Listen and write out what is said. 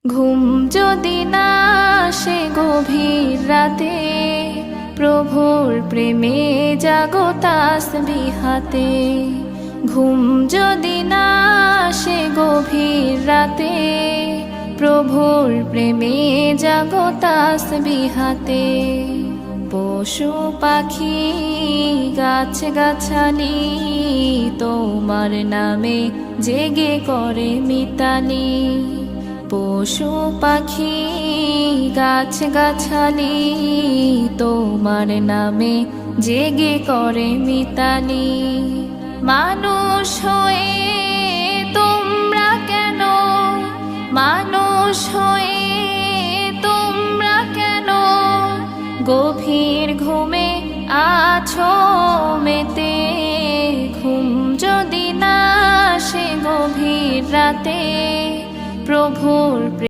ঘুম যদি না আসে গভীর রাতে, প্রভুর প্রেমে জাগো তাসবিহাতে। ঘুম যদি না আসে গভীর রাতে, প্রভুর প্রেমে জাগো তাসবিহাতে। পশু পাখি গাছ গাছালি তোমার নামে জেগে করে মিতালি। পশু পাখি গাছ গাছালি তোমার নামে জেগে করে মিতালি। মানুষ হয়ে তোমরা কেন, মানুষ হয়ে তোমরা কেন গভীর ঘুমে আছো মেতে। ঘুম যদি না আসে গভীর রাতে, প্রভুর